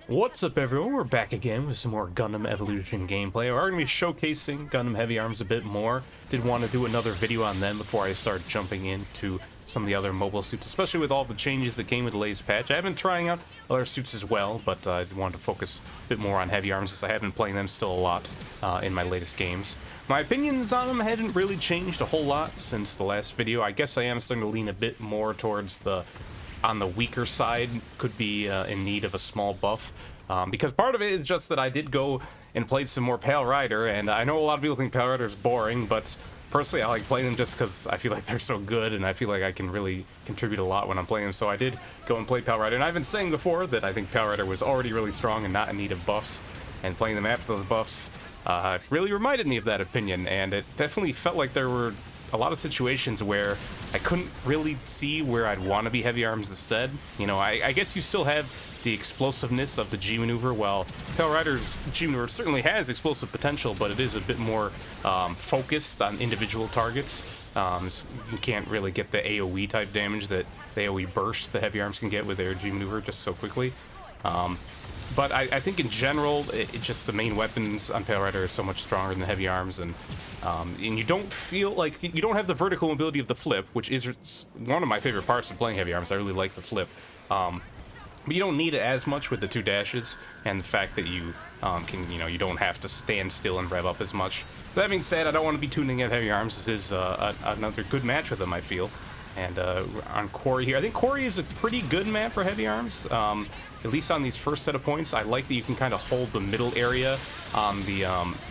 What's up, everyone? We're back again with some more Gundam Evolution gameplay. We're going to be showcasing Gundam Heavyarms a bit more. Did want to do another video on them before I start jumping into some of the other mobile suits, especially with all the changes that came with the latest patch. I have been trying out other suits as well, but I wanted to focus a bit more on Heavyarms since I have been playing them still a lot in my latest games. My opinions on them hadn't really changed a whole lot since the last video. I guess I am starting to lean a bit more towards on the weaker side, could be in need of a small buff. Because part of it is just that I did go and played some more Pale Rider, and I know a lot of people think Pale Rider is boring, but personally I like playing them just because I feel like they're so good, and I feel like I can really contribute a lot when I'm playing them, so I did go and play Pale Rider. And I've been saying before that I think Pale Rider was already really strong and not in need of buffs, and playing them after those buffs really reminded me of that opinion, and it definitely felt like there were a lot of situations where I couldn't really see where I'd want to be Heavyarms instead. You know, I guess you still have the explosiveness of the G maneuver. Well, Pale Rider's G maneuver certainly has explosive potential, but it is a bit more focused on individual targets. You can't really get the AoE type damage that the AoE burst the Heavyarms can get with their G maneuver just so quickly. But I think in general, it's just the main weapons on Pale Rider are so much stronger than the Heavyarms, and you don't feel like you don't have the vertical mobility of the flip, which is one of my favorite parts of playing Heavyarms. I really like the flip, but you don't need it as much with the two dashes and the fact that you you don't have to stand still and rev up as much. That being said, I don't want to be tuning at Heavyarms. This is another good match with them, I feel. And on Quarry here, I think Quarry is a pretty good map for Heavyarms. At least on these first set of points, I like that you can kind of hold the middle area on the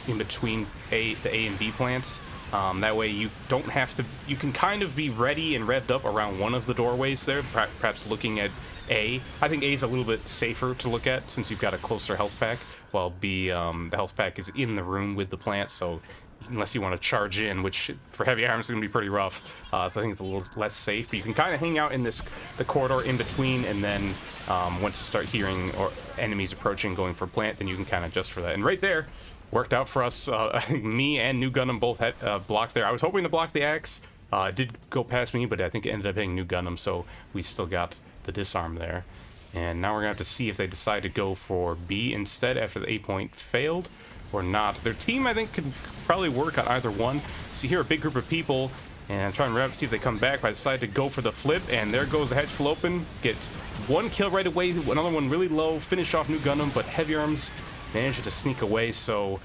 in between the A and B plants. That way you don't have to. You can kind of be ready and revved up around one of the doorways there, perhaps looking at A. I think A is a little bit safer to look at since you've got a closer health pack, while B, the health pack is in the room with the plants, so unless you want to charge in, which for Heavyarms is going to be pretty rough. So I think it's a little less safe, but you can kind of hang out in the corridor in between, and then once you start hearing enemies approaching going for plant, then you can kind of adjust for that. And right there, worked out for us. I think me and New Gundam both had blocked there. I was hoping to block the axe. It did go past me, but I think it ended up hitting New Gundam, so we still got the disarm there. And now we're going to have to see if they decide to go for B instead after the A point failed or not. Their team, I think, could probably work on either one. See here, a big group of people, and try and rev, see if they come back, but I decided to go for the flip, and there goes the hatch full open. Get one kill right away, another one really low, finish off New Gundam, but Heavyarms managed to sneak away, so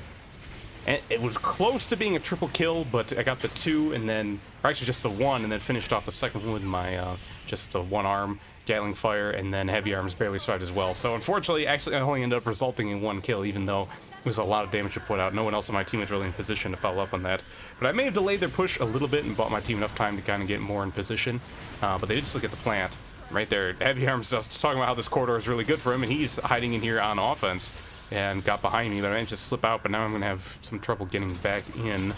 it was close to being a triple kill, but I got the two, and then, or actually just the one, and then finished off the second one with my, just the one arm Gatling fire, and then Heavyarms barely survived as well. So unfortunately, actually I only ended up resulting in one kill, even though it was a lot of damage to put out. No one else on my team was really in position to follow up on that. But I may have delayed their push a little bit and bought my team enough time to kind of get more in position. But they did still get the plant. Right there, Heavyarms just talking about how this corridor is really good for him, and he's hiding in here on offense and got behind me, but I managed to slip out, but now I'm going to have some trouble getting back in.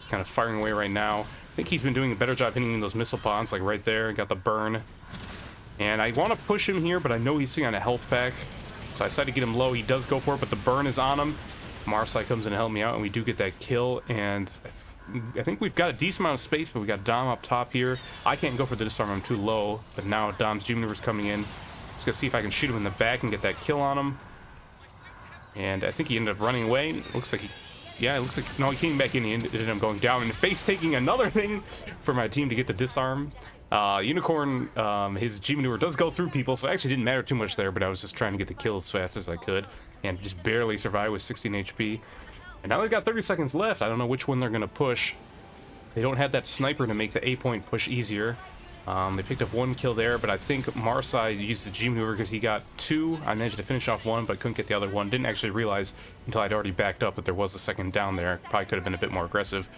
Kind of firing away right now. I think he's been doing a better job hitting those missile pods, like right there. Got the burn. And I want to push him here, but I know he's sitting on a health pack. So I decided to get him low. He does go for it, but the burn is on him. Marsai comes in to help me out, and we do get that kill. And I think we've got a decent amount of space, but we got Dom up top here. I can't go for the disarm, I'm too low. But now Dom's G maneuver's coming in. Just gonna see if I can shoot him in the back and get that kill on him. And I think he ended up running away. It looks like it looks like, no, he came back in, he ended up going down. And base taking another thing for my team to get the disarm. Unicorn, his G maneuver does go through people, so it actually didn't matter too much there, but I was just trying to get the kill as fast as I could, and just barely survived with 16 HP. And now they've got 30 seconds left. I don't know which one they're going to push. They don't have that sniper to make the A point push easier. They picked up one kill there, but I think Marsai used the G maneuver because he got two. I managed to finish off one, but couldn't get the other one. Didn't actually realize until I'd already backed up that there was a second down there. Probably could have been a bit more aggressive.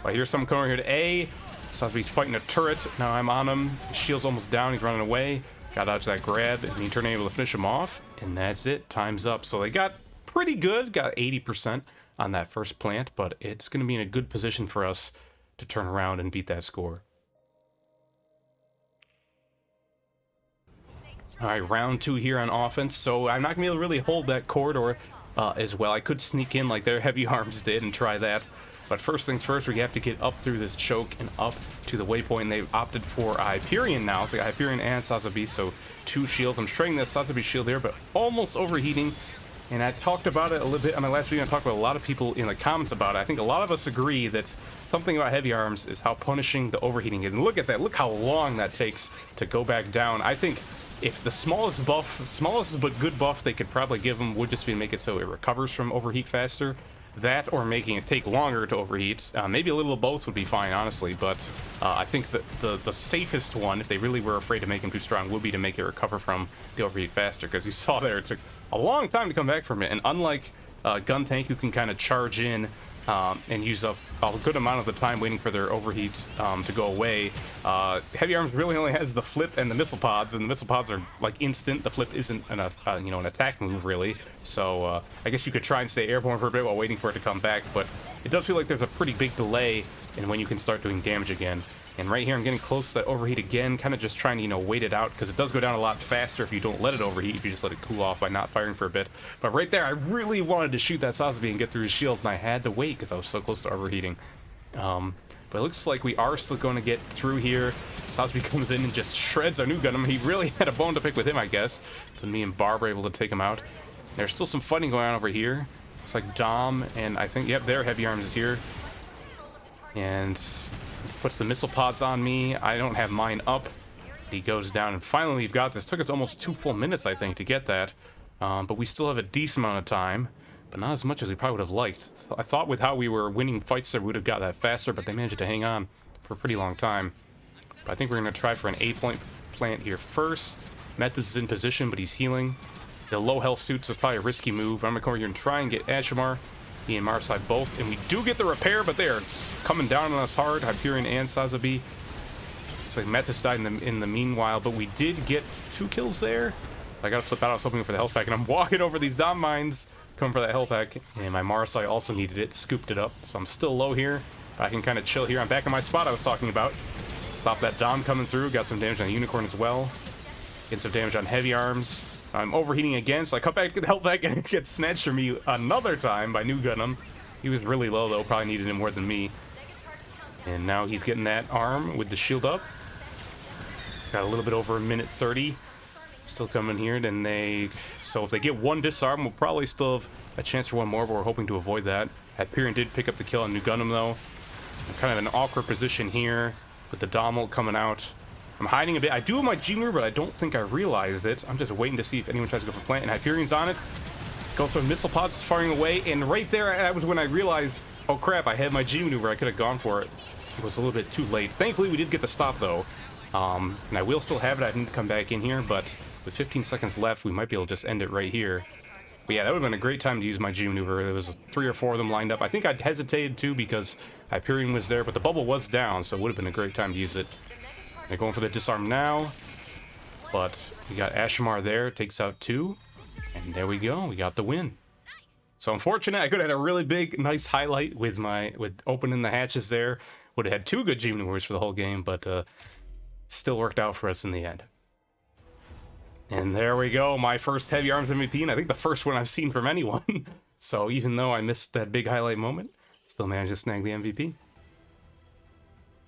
But here's someone coming over here to A. Sounds like he's fighting a turret. Now I'm on him. His shield's almost down. He's running away. Got to dodge that grab, and he turned able to finish him off. And that's it. Time's up. So they got pretty good. Got 80% on that first plant, but it's going to be in a good position for us to turn around and beat that score. All right, round two here on offense. So I'm not going to be able to really hold that corridor as well. I could sneak in like their Heavyarms did and try that. But first things first, we have to get up through this choke and up to the waypoint. And they've opted for Hyperion now. So Hyperion and Sazabi, so 2 shields. I'm straining that Sazabi shield there, but almost overheating. And I talked about it a little bit on my last video. I talked about a lot of people in the comments about it. I think a lot of us agree that something about heavy arms is how punishing the overheating is. And look at that. Look how long that takes to go back down. I think if the smallest but good buff they could probably give him would just be to make it so it recovers from overheat faster. That or making it take longer to overheat. Maybe a little of both would be fine, honestly, but I think that the safest one, if they really were afraid to make him too strong, would be to make it recover from the overheat faster, because you saw there it took a long time to come back from it. And unlike Gun Tank, who can kind of charge in and use up a good amount of the time waiting for their overheat to go away, Heavy Arms really only has the flip and the missile pods, and the missile pods are like instant. The flip isn't an an attack move really, so I guess you could try and stay airborne for a bit while waiting for it to come back, but it does feel like there's a pretty big delay in when you can start doing damage again. And right here I'm getting close to that overheat again, kind of just trying to wait it out, because it does go down a lot faster if you don't let it overheat, if you just let it cool off by not firing for a bit. But right there I really wanted to shoot that Sazabi and get through his shield, and I had to wait because I was so close to overheating. But it looks like we are still going to get through here. Sazabi comes in and just shreds our new Gundam. He really had a bone to pick with him, I guess, but me and Barb were able to take him out. There's still some fighting going on over here. Looks like Dom and I think, yep, their Heavy Arms is here, and puts the missile pods on me. I don't have mine up. He goes down, and finally we've got this. Took us almost 2 full minutes, I think, to get that. But we still have a decent amount of time, but not as much as we probably would have liked. I thought with how we were winning fights there, we would have got that faster, but they managed to hang on for a pretty long time. But I think we're going to try for an A-point plant here first. Methus is in position, but he's healing. The low health suits is probably a risky move. I'm going to come over here and try and get Ashimar. He and Marsai both, and we do get the repair, but they are coming down on us hard. Hyperion and Sazabi. It's like Methus died in the meanwhile, but we did get 2 kills there. I gotta flip out. I was hoping for the health pack, and I'm walking over these Dom mines, coming for that health pack, and my Marsai also needed it, scooped it up, so I'm still low here, but I can kind of chill here. I'm back in my spot I was talking about. Stop that Dom coming through. Got some damage on the Unicorn as well. Get some damage on Heavy Arms. I'm overheating again, so I come back to the health pack and it gets snatched from me another time by New Gundam. He was really low though, probably needed it more than me. And now he's getting that arm with the shield up. Got a little bit over 1:30. Still coming here, so if they get 1 disarm, we'll probably still have a chance for 1 more, but we're hoping to avoid that. Hyperion did pick up the kill on New Gundam though. I'm kind of in an awkward position here with the Dom ult coming out. I'm hiding a bit. I do have my G-Mirror, but I don't think I realized it. I'm just waiting to see if anyone tries to go for plant, and Hyperion's on it. Go through missile pods, firing away, and right there, that was when I realized, oh crap, I had my G-Maneuver. I could have gone for it. It was a little bit too late. Thankfully, we did get the stop, though. And I will still have it. I didn't come back in here, but with 15 seconds left, we might be able to just end it right here. But yeah, that would have been a great time to use my G-Maneuver. There was 3 or 4 of them lined up. I think I'd hesitated, too, because Hyperion was there, but the bubble was down, so it would have been a great time to use it. They're going for the disarm now, but we got Ashimar there, takes out 2, and there we go, we got the win. So unfortunate, I could have had a really big, nice highlight with opening the hatches there. Would have had 2 good G-Maneuvers for the whole game, but still worked out for us in the end. And there we go, my first Heavy Arms MVP, and I think the first one I've seen from anyone. So even though I missed that big highlight moment, still managed to snag the MVP.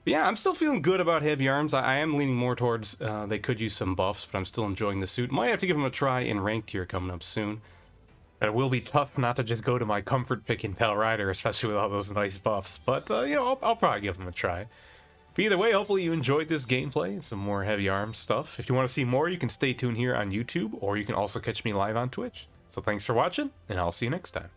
But yeah, I'm still feeling good about Heavy Arms. I am leaning more towards they could use some buffs, but I'm still enjoying the suit. Might have to give them a try in ranked here coming up soon. But it will be tough not to just go to my comfort pick in Pal Rider, especially with all those nice buffs. But, I'll probably give them a try. But either way, hopefully you enjoyed this gameplay, some more Heavy Arms stuff. If you want to see more, you can stay tuned here on YouTube, or you can also catch me live on Twitch. So thanks for watching, and I'll see you next time.